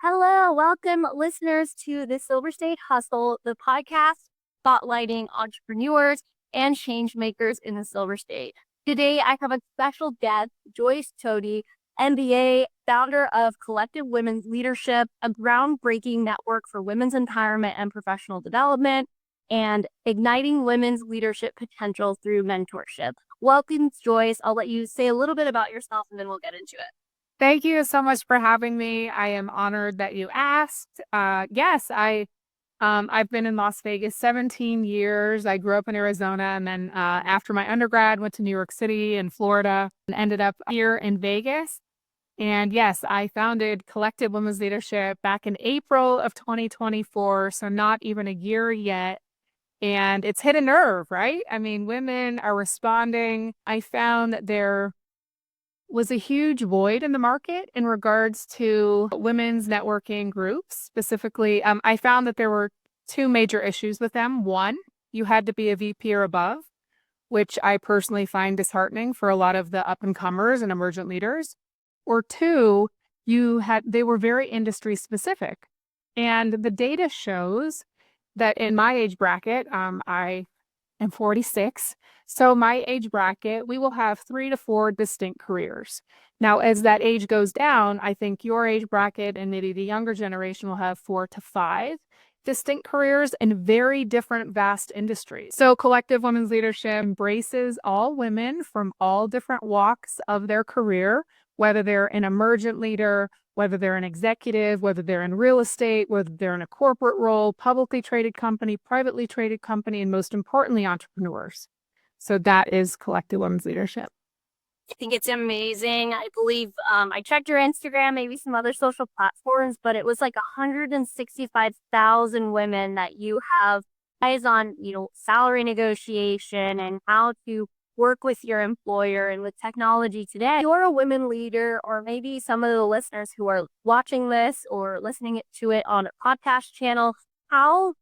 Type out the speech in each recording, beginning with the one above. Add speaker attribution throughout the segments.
Speaker 1: Hello, welcome listeners to the Silver State Hustle, the podcast spotlighting entrepreneurs and change makers in the Silver State. Today, I have a special guest, Joyce Toti, MBA, founder of Collective Women's Leadership, a groundbreaking network for women's empowerment and professional development, and igniting women's leadership potential through mentorship. Welcome, Joyce. I'll let you say a little bit about yourself and then we'll get into it.
Speaker 2: Thank you so much for having me. I am honored that you asked. I've been in Las Vegas 17 years. I grew up in Arizona, and then after my undergrad, went to New York City and Florida, and ended up here in Vegas. And yes, I founded Collective Women's Leadership back in April of 2024, so not even a year yet. And it's hit a nerve, right? I mean, women are responding. I found that there was a huge void in the market in regards to women's networking groups. Specifically, I found that there were two major issues with them. One, you had to be a VP or above, which I personally find disheartening for a lot of the up-and-comers and emergent leaders. Or two, they were very industry specific. And the data shows that in my age bracket, I am 46. So my age bracket, we will have 3 to 4 distinct careers. Now, as that age goes down, I think your age bracket and maybe the younger generation will have 4 to 5 distinct careers in very different, vast industries. So Collective Women's Leadership embraces all women from all different walks of their career, whether they're an emergent leader, whether they're an executive, whether they're in real estate, whether they're in a corporate role, publicly traded company, privately traded company, and most importantly, entrepreneurs. So that is Collective Women's Leadership.
Speaker 1: I think it's amazing. I believe I checked your Instagram, maybe some other social platforms, but it was like 165,000 women that you have eyes on, salary negotiation and how to work with your employer and with technology today. You're a women leader, or maybe some of the listeners who are watching this or listening to it on a podcast channel. How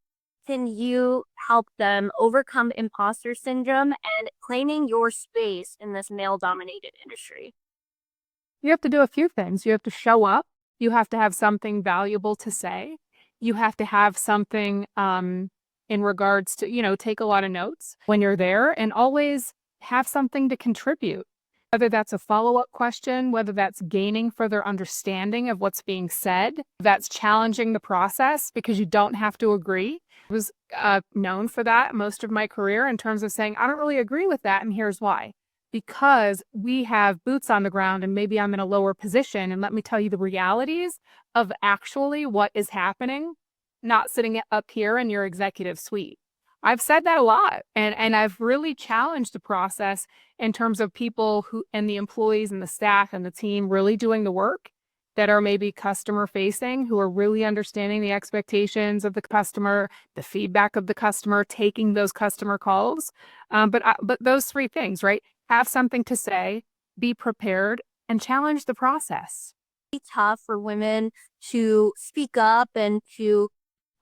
Speaker 1: can you help them overcome imposter syndrome and claiming your space in this male-dominated industry?
Speaker 2: You have to do a few things. You have to show up. You have to have something valuable to say. You have to have something in regards to, take a lot of notes when you're there, and always have something to contribute. Whether that's a follow-up question, whether that's gaining further understanding of what's being said, that's challenging the process because you don't have to agree. I was known for that most of my career in terms of saying, I don't really agree with that, and here's why. Because we have boots on the ground and maybe I'm in a lower position, and let me tell you the realities of actually what is happening, not sitting up here in your executive suite. I've said that a lot, and I've really challenged the process in terms of people who and the employees and the staff and the team really doing the work that are maybe customer facing, who are really understanding the expectations of the customer, the feedback of the customer, taking those customer calls. But those three things, right? Have something to say, be prepared, and challenge the process.
Speaker 1: It's tough for women to speak up and to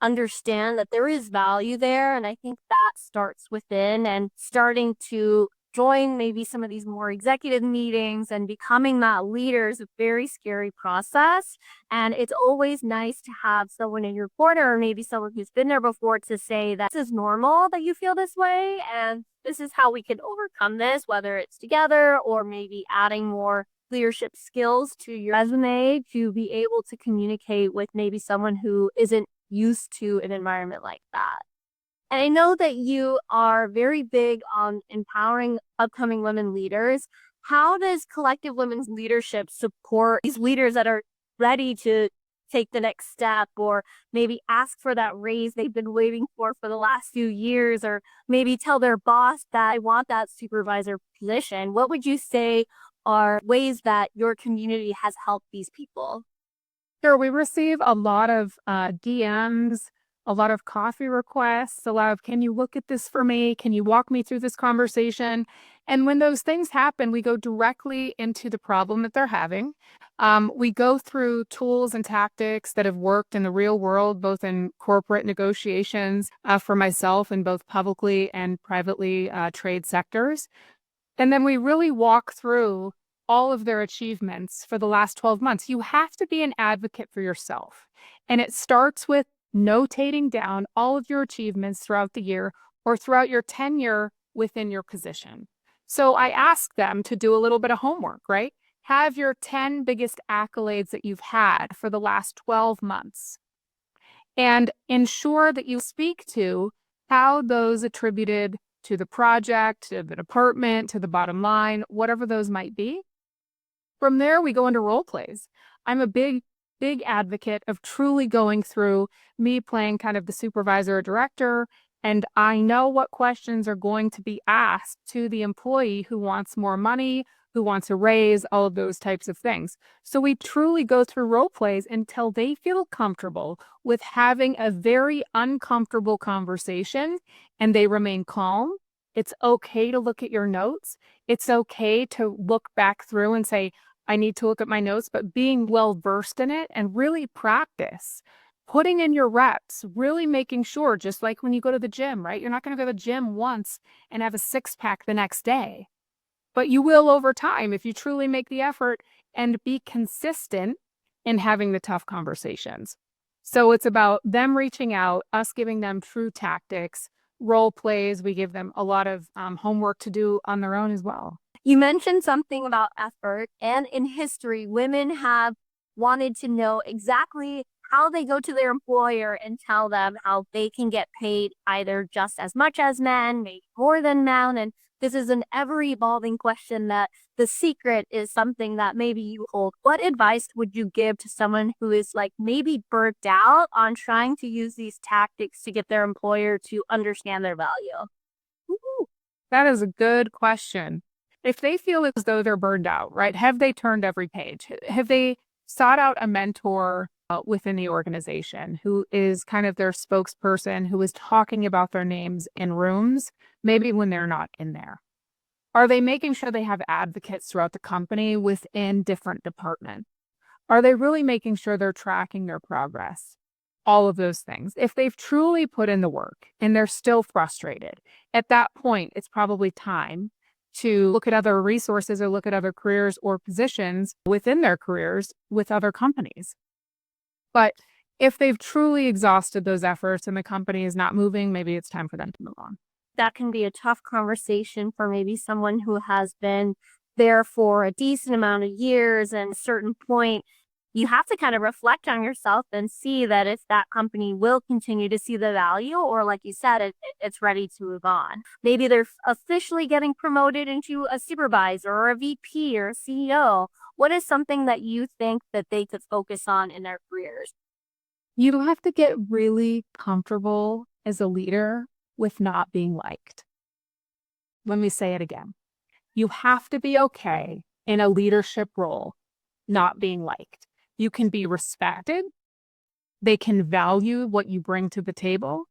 Speaker 1: understand that there is value there. And I think that starts within, and starting to join maybe some of these more executive meetings and becoming that leader is a very scary process. And it's always nice to have someone in your corner, or maybe someone who's been there before, to say that this is normal that you feel this way, and this is how we can overcome this, whether it's together or maybe adding more leadership skills to your resume to be able to communicate with maybe someone who isn't used to an environment like that. And I know that you are very big on empowering upcoming women leaders. How does Collective Women's Leadership support these leaders that are ready to take the next step, or maybe ask for that raise they've been waiting for the last few years, or maybe tell their boss that I want that supervisor position? What would you say are ways that your community has helped these people?
Speaker 2: Sure, we receive a lot of DMs, a lot of coffee requests, a lot of, can you look at this for me? Can you walk me through this conversation? And when those things happen, we go directly into the problem that they're having. We go through tools and tactics that have worked in the real world, both in corporate negotiations for myself in both publicly and privately trade sectors. And then we really walk through all of their achievements for the last 12 months. You have to be an advocate for yourself. And it starts with notating down all of your achievements throughout the year or throughout your tenure within your position. So I ask them to do a little bit of homework, right? Have your 10 biggest accolades that you've had for the last 12 months and ensure that you speak to how those attributed to the project, to the department, to the bottom line, whatever those might be. From there, we go into role plays. I'm a big advocate of truly going through me playing kind of the supervisor or director, and I know what questions are going to be asked to the employee who wants more money, who wants a raise, all of those types of things. So we truly go through role plays until they feel comfortable with having a very uncomfortable conversation and they remain calm. It's okay to look at your notes. It's okay to look back through and say, I need to look at my notes, but being well versed in it and really practice putting in your reps, really making sure, just like when you go to the gym, right? You're not going to go to the gym once and have a six pack the next day, but you will over time if you truly make the effort and be consistent in having the tough conversations. So it's about them reaching out, us giving them true tactics, role plays. We give them a lot of homework to do on their own as well.
Speaker 1: You mentioned something about effort, and in history, women have wanted to know exactly how they go to their employer and tell them how they can get paid either just as much as men, maybe more than men. And this is an ever evolving question that the secret is something that maybe you hold. What advice would you give to someone who is like maybe burnt out on trying to use these tactics to get their employer to understand their value?
Speaker 2: Ooh, that is a good question. If they feel as though they're burned out, right? Have they turned every page? Have they sought out a mentor within the organization who is kind of their spokesperson, who is talking about their names in rooms, maybe when they're not in there? Are they making sure they have advocates throughout the company within different departments? Are they really making sure they're tracking their progress? All of those things. If they've truly put in the work and they're still frustrated, at that point, it's probably time to look at other resources or look at other careers or positions within their careers with other companies. But if they've truly exhausted those efforts and the company is not moving, maybe it's time for them to move on.
Speaker 1: That can be a tough conversation for maybe someone who has been there for a decent amount of years, and at a certain point you have to kind of reflect on yourself and see that if that company will continue to see the value, or like you said, it's ready to move on. Maybe they're officially getting promoted into a supervisor or a VP or a CEO. What is something that you think that they could focus on in their careers?
Speaker 2: You have to get really comfortable as a leader with not being liked. Let me say it again. You have to be okay in a leadership role not being liked. You can be respected. They can value what you bring to the table,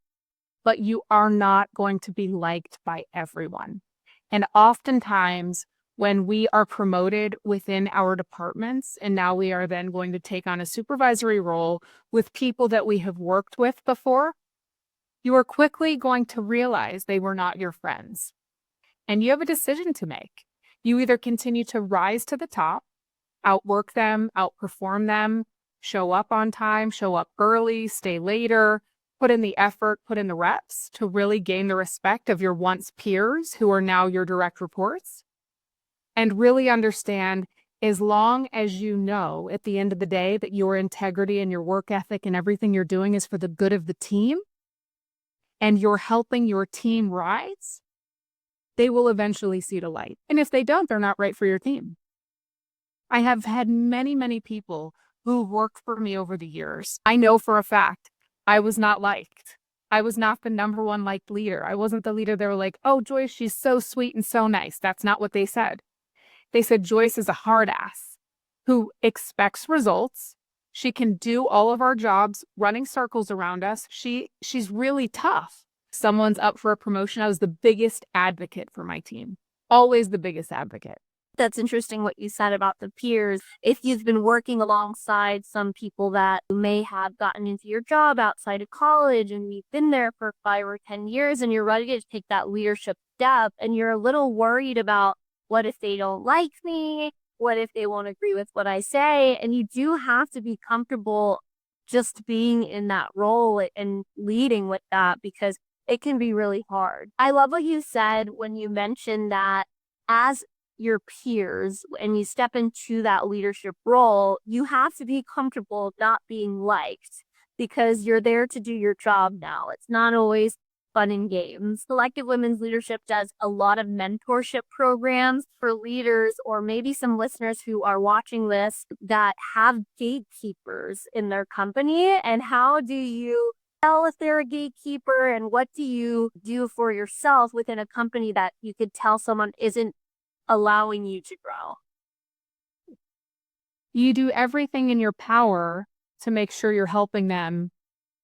Speaker 2: but you are not going to be liked by everyone. And oftentimes, when we are promoted within our departments, and now we are then going to take on a supervisory role with people that we have worked with before, you are quickly going to realize they were not your friends. And you have a decision to make. You either continue to rise to the top, outwork them, outperform them, show up on time, show up early, stay later, put in the effort, put in the reps to really gain the respect of your once peers who are now your direct reports, and really understand, as long as you know at the end of the day that your integrity and your work ethic and everything you're doing is for the good of the team and you're helping your team rise, they will eventually see the light. And if they don't, they're not right for your team. I have had many people who worked for me over the years. I know for a fact I was not liked. I was not the number one liked leader. I wasn't the leader. They were like, oh, Joyce, she's so sweet and so nice. That's not what they said. They said Joyce is a hard ass who expects results. She can do all of our jobs running circles around us. She's really tough. Someone's up for a promotion. I was the biggest advocate for my team. Always the biggest advocate.
Speaker 1: That's interesting what you said about the peers. If you've been working alongside some people that may have gotten into your job outside of college and you've been there for 5 or 10 years and you're ready to take that leadership step and you're a little worried about what if they don't like me? What if they won't agree with what I say? And you do have to be comfortable just being in that role and leading with that, because it can be really hard. I love what you said when you mentioned that as your peers and you step into that leadership role, you have to be comfortable not being liked, because you're there to do your job now. It's not always fun and games. Selective Women's Leadership does a lot of mentorship programs for leaders, or maybe some listeners who are watching this that have gatekeepers in their company. And how do you tell if they're a gatekeeper, and what do you do for yourself within a company that you could tell someone isn't allowing you to grow?
Speaker 2: You do everything in your power to make sure you're helping them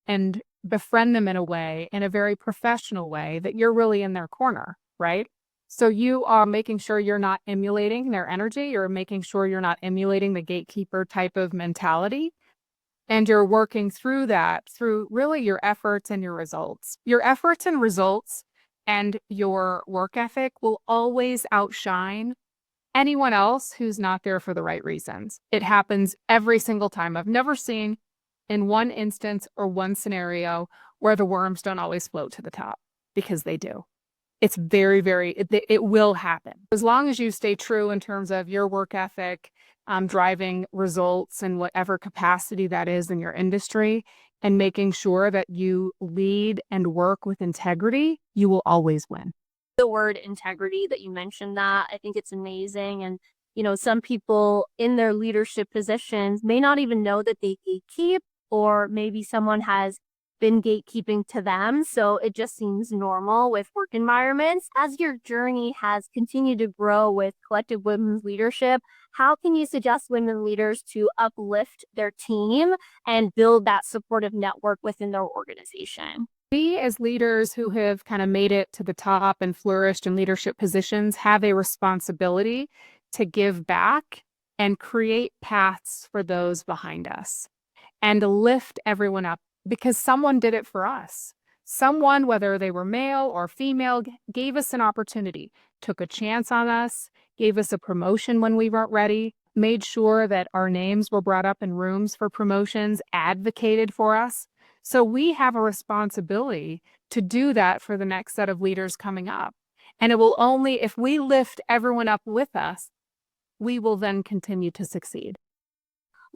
Speaker 2: and befriend them in a way, in a very professional way, that you're really in their corner, right? So you are making sure you're not emulating their energy. You're making sure you're not emulating the gatekeeper type of mentality. And you're working through that through really your efforts and your results. Your efforts and results and your work ethic will always outshine anyone else who's not there for the right reasons. It happens every single time. I've never seen in one instance or one scenario where the worms don't always float to the top, because they do. It's it will happen. As long as you stay true in terms of your work ethic, driving results in whatever capacity that is in your industry, and making sure that you lead and work with integrity, you will always win.
Speaker 1: The word integrity that you mentioned, that I think it's amazing. And some people in their leadership positions may not even know that they gatekeep, or maybe someone has been gatekeeping to them, so it just seems normal with work environments. As your journey has continued to grow with Collective Women's Leadership, how can you suggest women leaders to uplift their team and build that supportive network within their organization?
Speaker 2: We, as leaders who have kind of made it to the top and flourished in leadership positions, have a responsibility to give back and create paths for those behind us, and to lift everyone up, because someone did it for us. Someone, whether they were male or female, gave us an opportunity, took a chance on us, gave us a promotion when we weren't ready, made sure that our names were brought up in rooms for promotions, advocated for us. So we have a responsibility to do that for the next set of leaders coming up. And it will only, if we lift everyone up with us, we will then continue to succeed.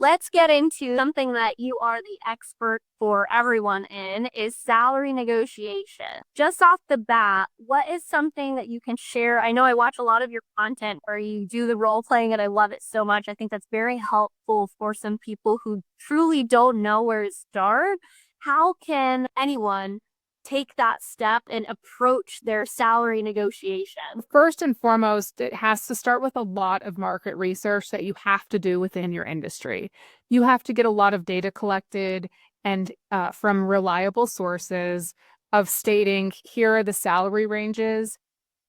Speaker 1: Let's get into something that you are the expert for everyone in, is salary negotiation. Just off the bat, what is something that you can share? I know I watch a lot of your content where you do the role playing, and I love it so much. I think that's very helpful for some people who truly don't know where to start. How can anyone take that step and approach their salary negotiation?
Speaker 2: First and foremost, it has to start with a lot of market research that you have to do within your industry. You have to get a lot of data collected and from reliable sources of stating, here are the salary ranges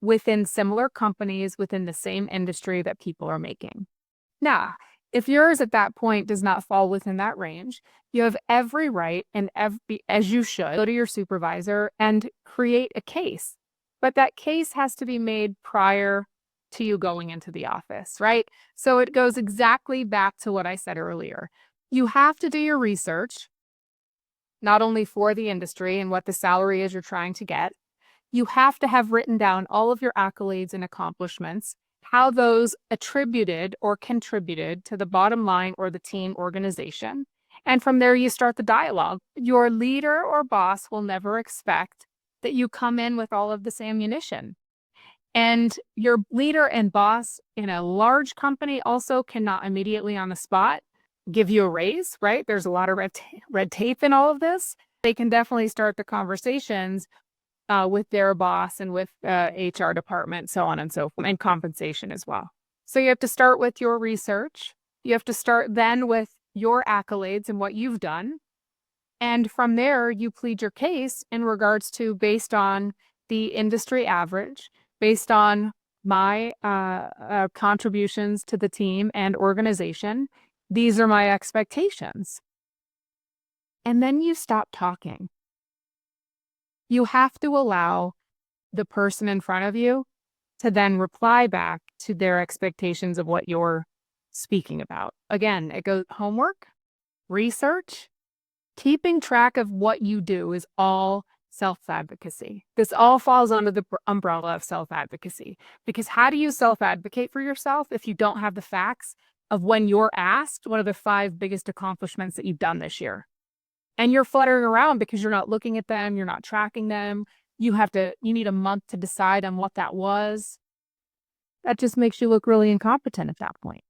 Speaker 2: within similar companies within the same industry that people are making. Now, if yours at that point does not fall within that range, you have every right, and as you should, go to your supervisor and create a case. But that case has to be made prior to you going into the office, right? So it goes exactly back to what I said earlier. You have to do your research, not only for the industry and what the salary is you're trying to get. You have to have written down all of your accolades and accomplishments, how those attributed or contributed to the bottom line or the team organization. And from there, you start the dialogue. Your leader or boss will never expect that you come in with all of this ammunition. And your leader and boss in a large company also cannot immediately on the spot give you a raise, right? There's a lot of red tape in all of this. They can definitely start the conversations with their boss and with HR department, so on and so forth, and compensation as well. So you have to start with your research. You have to start then with your accolades and what you've done. And from there, you plead your case in regards to, based on the industry average, based on my contributions to the team and organization, these are my expectations. And then you stop talking. You have to allow the person in front of you to then reply back to their expectations of what you're speaking about. Again, it goes homework, research, keeping track of what you do is all self-advocacy. This all falls under the umbrella of self-advocacy, because how do you self-advocate for yourself if you don't have the facts of when you're asked what are the 5 biggest accomplishments that you've done this year? And you're fluttering around because you're not looking at them, you're not tracking them. You need a month to decide on what that was. That just makes you look really incompetent at that point.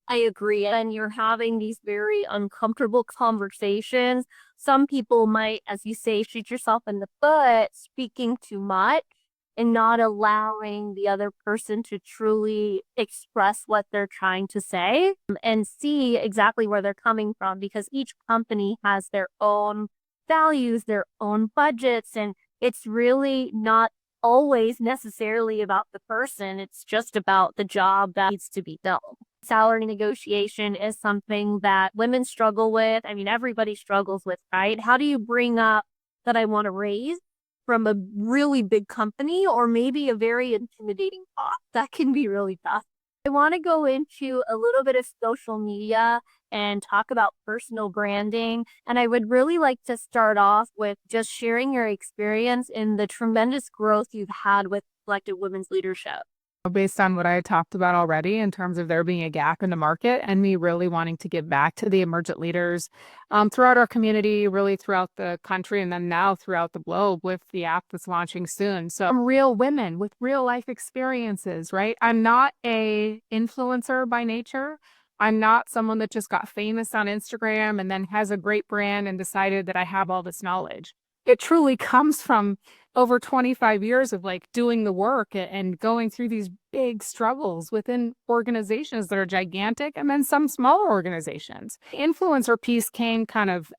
Speaker 1: I agree. And you're having these very uncomfortable conversations. Some people might, as you say, shoot yourself in the foot, speaking too much and not allowing the other person to truly express what they're trying to say and see exactly where they're coming from, because each company has their own values, their own budgets, and it's really not always necessarily about the person. It's just about the job that needs to be done. Salary negotiation is something that women struggle with. I mean, everybody struggles with, right? How do you bring up that I want to raise from a really big company or maybe a very intimidating boss? That can be really tough. I want to go into a little bit of social media and talk about personal branding. And I would really like to start off with just sharing your experience in the tremendous growth you've had with Collective Women's Leadership.
Speaker 2: Based on what I talked about already in terms of there being a gap in the market and me really wanting to give back to the emergent leaders throughout our community, really throughout the country, and then now throughout the globe with the app that's launching soon. So I'm real women with real life experiences, right? I'm not a influencer by nature. I'm not someone that just got famous on Instagram and then has a great brand and decided that I have all this knowledge. It truly comes from over 25 years of like doing the work and going through these big struggles within organizations that are gigantic and then some smaller organizations. The influencer piece came kind of,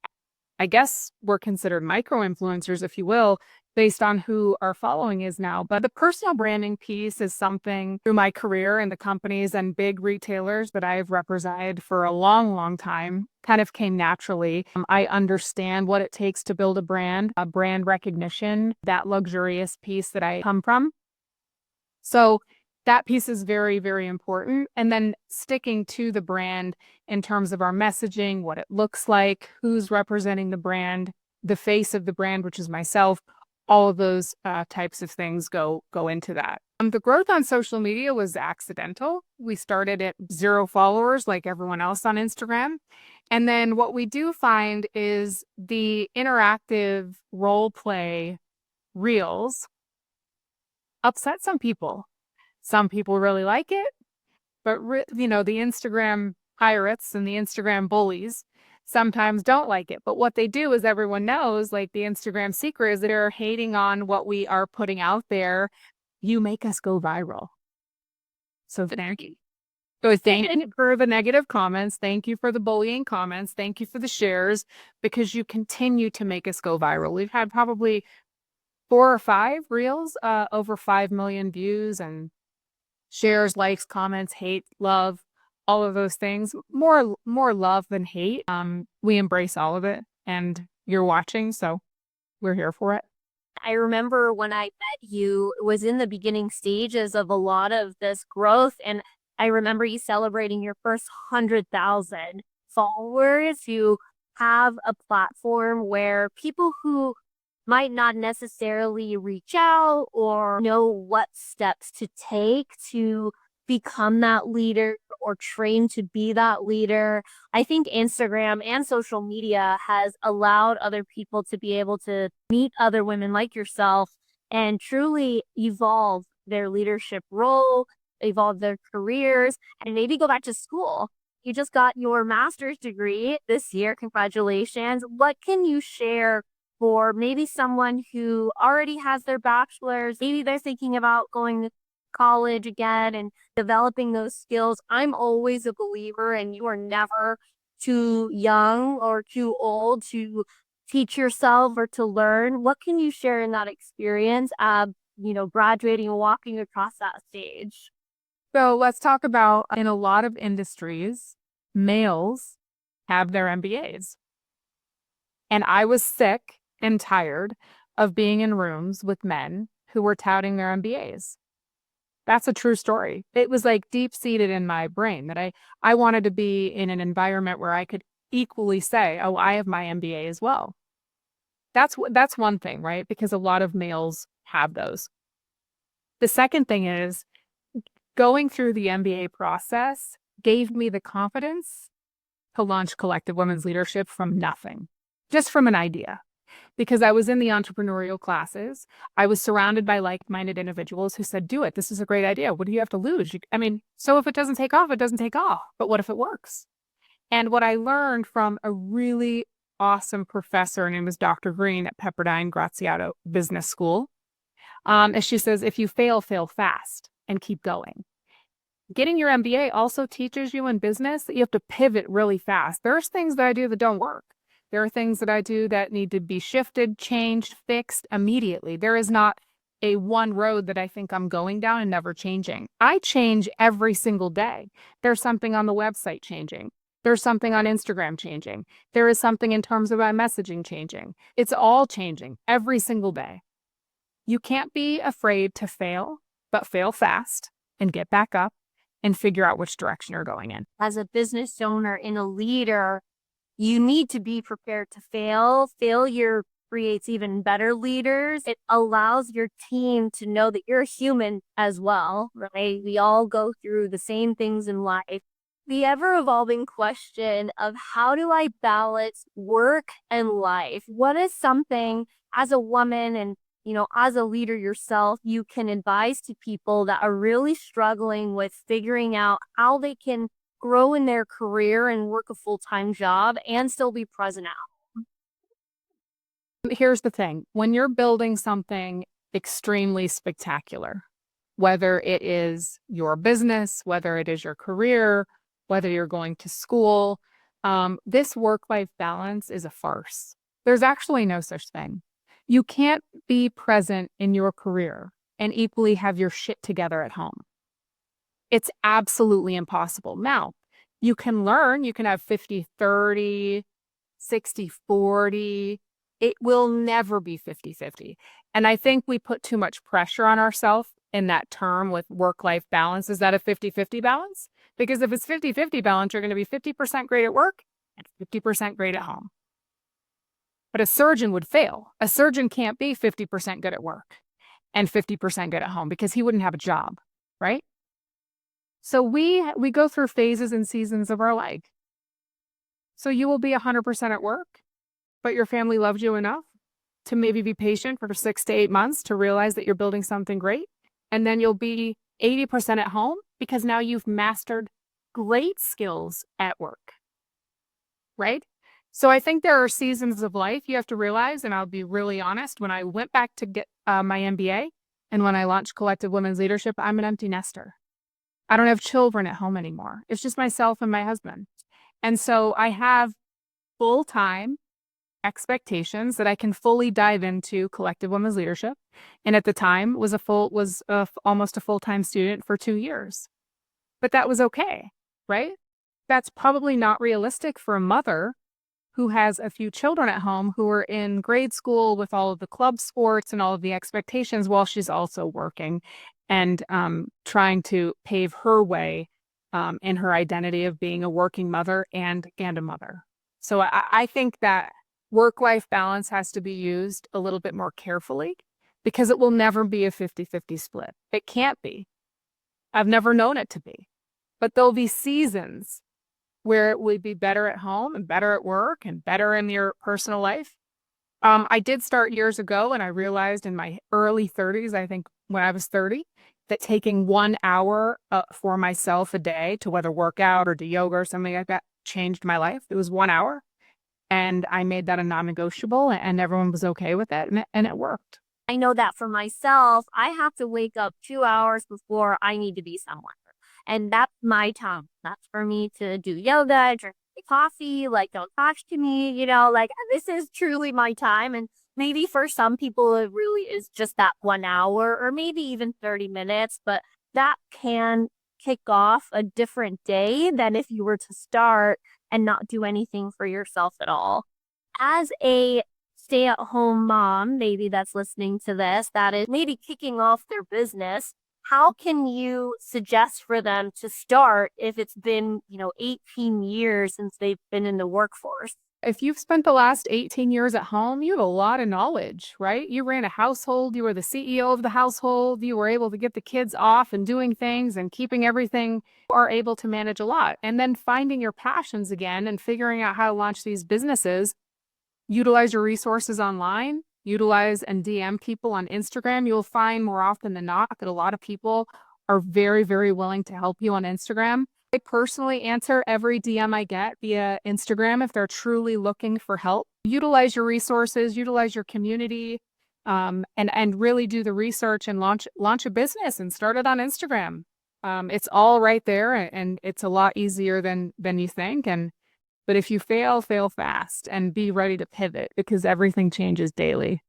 Speaker 2: I guess we're considered micro influencers, if you will, based on who our following is now. But the personal branding piece is something through my career in the companies and big retailers that I've represented for a long, long time kind of came naturally. I understand what it takes to build a brand recognition, that luxurious piece that I come from. So that piece is very, very important. And then sticking to the brand in terms of our messaging, what it looks like, who's representing the brand, the face of the brand, which is myself, all of those types of things go into that. The growth on social media was accidental. We started at 0 followers like everyone else on Instagram. And then what we do find is the interactive role play reels upset some people. Some people really like it, but the Instagram pirates and the Instagram bullies sometimes don't like it. But what they do is everyone knows, like the Instagram secret is they're hating on what we are putting out there. You make us go viral. So thank you. So thank you for the negative comments. Thank you for the bullying comments. Thank you for the shares, because you continue to make us go viral. We've had probably 4 or 5 reels, over 5 million views and shares, likes, comments, hate, love, all of those things. More love than hate. We embrace all of it, and you're watching, so we're here for it.
Speaker 1: I remember when I met you, it was in the beginning stages of a lot of this growth. And I remember you celebrating your first 100,000 followers. You have a platform where people who might not necessarily reach out or know what steps to take to become that leader or train to be that leader. I think Instagram and social media has allowed other people to be able to meet other women like yourself and truly evolve their leadership role, evolve their careers, and maybe go back to school. You just got your master's degree this year. Congratulations. What can you share for maybe someone who already has their bachelor's? Maybe they're thinking about going to college again and developing those skills. I'm always a believer, and you are never too young or too old to teach yourself or to learn. What can you share in that experience of, graduating and walking across that stage?
Speaker 2: So let's talk about, in a lot of industries, males have their MBAs. And I was sick and tired of being in rooms with men who were touting their MBAs. That's a true story. It was like deep seated in my brain that I wanted to be in an environment where I could equally say, oh, I have my MBA as well. That's one thing, right? Because a lot of males have those. The second thing is going through the MBA process gave me the confidence to launch Collective Women's Leadership from nothing, just from an idea. Because I was in the entrepreneurial classes, I was surrounded by like-minded individuals who said, do it. This is a great idea. What do you have to lose? I mean, so if it doesn't take off, it doesn't take off. But what if it works? And what I learned from a really awesome professor, her name was Dr. Green at Pepperdine Graziato Business School, is she says, if you fail, fail fast and keep going. Getting your MBA also teaches you in business that you have to pivot really fast. There's things that I do that don't work. There are things that I do that need to be shifted, changed, fixed immediately. There is not a one road that I think I'm going down and never changing. I change every single day. There's something on the website changing. There's something on Instagram changing. There is something in terms of my messaging changing. It's all changing every single day. You can't be afraid to fail, but fail fast and get back up and figure out which direction you're going in.
Speaker 1: As a business owner and a leader, you need to be prepared to fail. Failure creates even better leaders. It allows your team to know that you're a human as well, right? We all go through the same things in life. The ever-evolving question of how do I balance work and life? What is something as a woman and as a leader yourself, you can advise to people that are really struggling with figuring out how they can grow in their career and work a full-time job and still be present out?
Speaker 2: Here's the thing. When you're building something extremely spectacular, whether it is your business, whether it is your career, whether you're going to school, this work-life balance is a farce. There's actually no such thing. You can't be present in your career and equally have your shit together at home. It's absolutely impossible. Now, you can learn, you can have 50-30, 60-40. It will never be 50-50. And I think we put too much pressure on ourselves in that term with work-life balance. Is that a 50-50 balance? Because if it's 50-50 balance, you're going to be 50% great at work and 50% great at home. But a surgeon would fail. A surgeon can't be 50% good at work and 50% good at home because he wouldn't have a job, right? So we go through phases and seasons of our life. So you will be 100% at work, but your family loves you enough to maybe be patient for 6 to 8 months to realize that you're building something great. And then you'll be 80% at home because now you've mastered great skills at work, right? So I think there are seasons of life you have to realize, and I'll be really honest, when I went back to get my MBA and when I launched Collective Women's Leadership, I'm an empty nester. I don't have children at home anymore. It's just myself and my husband. And so I have full-time expectations that I can fully dive into Collective Women's Leadership. And at the time was almost a full-time student for 2 years. But that was okay, right? That's probably not realistic for a mother who has a few children at home who are in grade school with all of the club sports and all of the expectations while she's also working and trying to pave her way in her identity of being a working mother and a mother. So I think that work-life balance has to be used a little bit more carefully because it will never be a 50-50 split. It can't be. I've never known it to be. But there'll be seasons where it would be better at home and better at work and better in your personal life. I did start years ago and I realized in my early 30s, I think when I was 30, that taking 1 hour for myself a day to whether work out or do yoga or something like that changed my life. It was 1 hour and I made that a non-negotiable and everyone was okay with it and it worked.
Speaker 1: I know that for myself, I have to wake up 2 hours before I need to be somewhere. And that's my time. That's for me to do yoga, drink coffee, like don't talk to me, like this is truly my time. And maybe for some people, it really is just that 1 hour or maybe even 30 minutes, but that can kick off a different day than if you were to start and not do anything for yourself at all. As a stay-at-home mom, maybe that's listening to this, that is maybe kicking off their business, How can you suggest for them to start if it's been, 18 years since they've been in the workforce?
Speaker 2: If you've spent the last 18 years at home, you have a lot of knowledge, right? You ran a household, you were the CEO of the household, you were able to get the kids off and doing things and keeping everything. You are able to manage a lot. And then finding your passions again and figuring out how to launch these businesses. Utilize your resources online, utilize and DM people on Instagram. You'll find more often than not that a lot of people are very, very willing to help you on Instagram. I personally answer every DM I get via Instagram if they're truly looking for help. Utilize your resources, utilize your community, and really do the research and launch a business and start it on Instagram. It's all right there, and it's a lot easier than you think. But if you fail, fail fast and be ready to pivot because everything changes daily.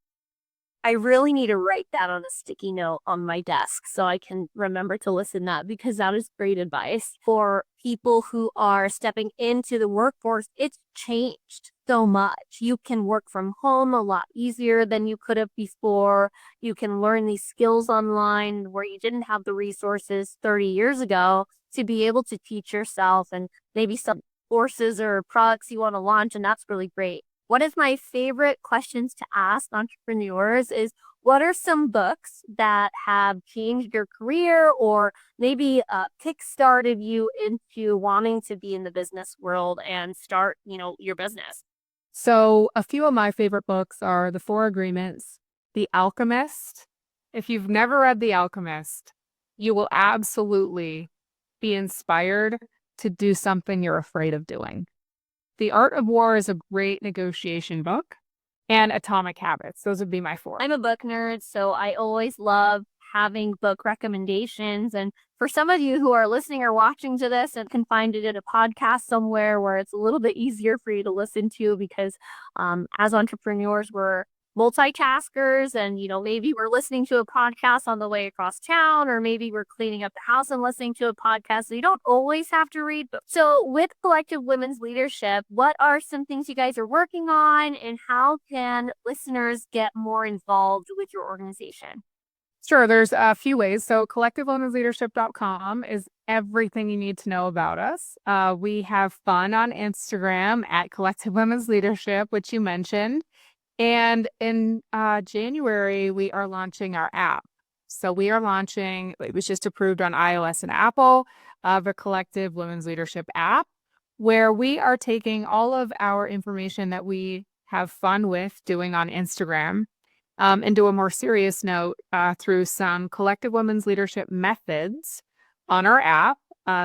Speaker 1: I really need to write that on a sticky note on my desk so I can remember to listen to that, because that is great advice for people who are stepping into the workforce. It's changed so much. You can work from home a lot easier than you could have before. You can learn these skills online where you didn't have the resources 30 years ago to be able to teach yourself, and maybe some courses or products you want to launch, and that's really great. One of my favorite questions to ask entrepreneurs is, what are some books that have changed your career or maybe kick-started you into wanting to be in the business world and start, your business?
Speaker 2: So, a few of my favorite books are The Four Agreements, The Alchemist. If you've never read The Alchemist, you will absolutely be inspired to do something you're afraid of doing. The Art of War is a great negotiation book, and Atomic Habits. Those would be my four.
Speaker 1: I'm a book nerd, so I always love having book recommendations. And for some of you who are listening or watching to this and can find it in a podcast somewhere where it's a little bit easier for you to listen to, because as entrepreneurs, we're multitaskers, and maybe we're listening to a podcast on the way across town, or maybe we're cleaning up the house and listening to a podcast, so you don't always have to read books. So with Collective Women's Leadership, what are some things you guys are working on, and how can listeners get more involved with your organization?
Speaker 2: Sure, there's a few ways. So collectivewomensleadership.com is everything you need to know about us. We have fun on Instagram at Collective Women's Leadership, which you mentioned. And in January, we are launching our app. So we are launching, it was just approved on iOS and Apple, the Collective Women's Leadership app, where we are taking all of our information that we have fun with doing on Instagram, and do a more serious note through some collective women's leadership methods on our app.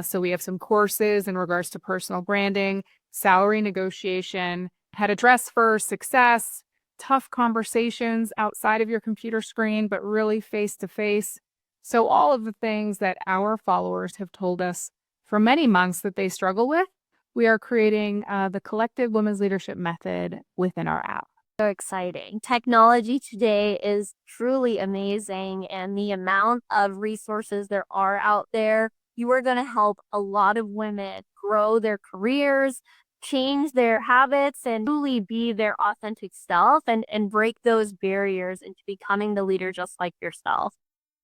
Speaker 2: So we have some courses in regards to personal branding, salary negotiation, how to dress for success, tough conversations outside of your computer screen, but really face to face. So all of the things that our followers have told us for many months that they struggle with, we are creating the collective women's leadership method within our app.
Speaker 1: So exciting. Technology today is truly amazing, and the amount of resources there are out there, you are going to help a lot of women grow their careers, change their habits, and truly be their authentic self, and break those barriers into becoming the leader just like yourself.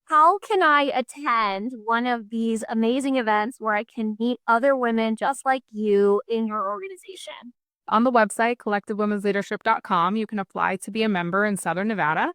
Speaker 1: How can I attend one of these amazing events where I can meet other women just like you in your organization?
Speaker 2: On the website, collectivewomensleadership.com, you can apply to be a member in Southern Nevada.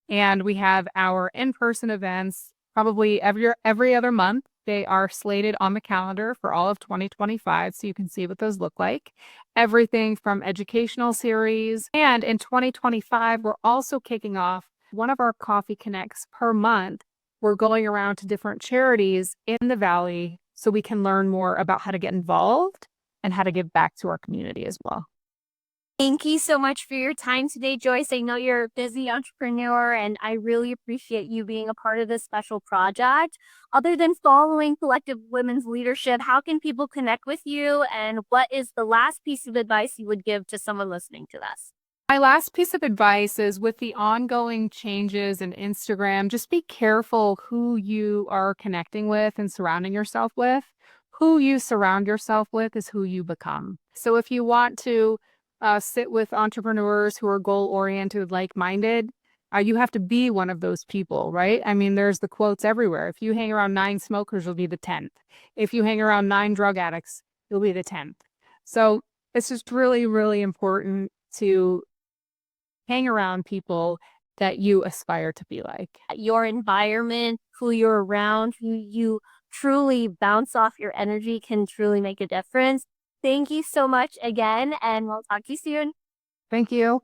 Speaker 2: And we have our in-person events probably every other month. They are slated on the calendar for all of 2025, so you can see what those look like. Everything from educational series. And in 2025, we're also kicking off one of our Coffee Connects per month. We're going around to different charities in the Valley so we can learn more about how to get involved and how to give back to our community as well.
Speaker 1: Thank you so much for your time today, Joyce. I know you're a busy entrepreneur, and I really appreciate you being a part of this special project. Other than following Collective Women's Leadership, how can people connect with you, and what is the last piece of advice you would give to someone listening to this?
Speaker 2: My last piece of advice is, with the ongoing changes in Instagram, just be careful who you are connecting with and surrounding yourself with. Who you surround yourself with is who you become. So if you want to sit with entrepreneurs who are goal-oriented, like-minded, You have to be one of those people, right? I mean, there's the quotes everywhere. If you hang around 9 smokers, you'll be the 10th. If you hang around 9 drug addicts, you'll be the 10th. So it's just really, really important to hang around people that you aspire to be like.
Speaker 1: Your environment, who you're around, who you truly bounce off your energy can truly make a difference. Thank you so much again, and we'll talk to you soon.
Speaker 2: Thank you.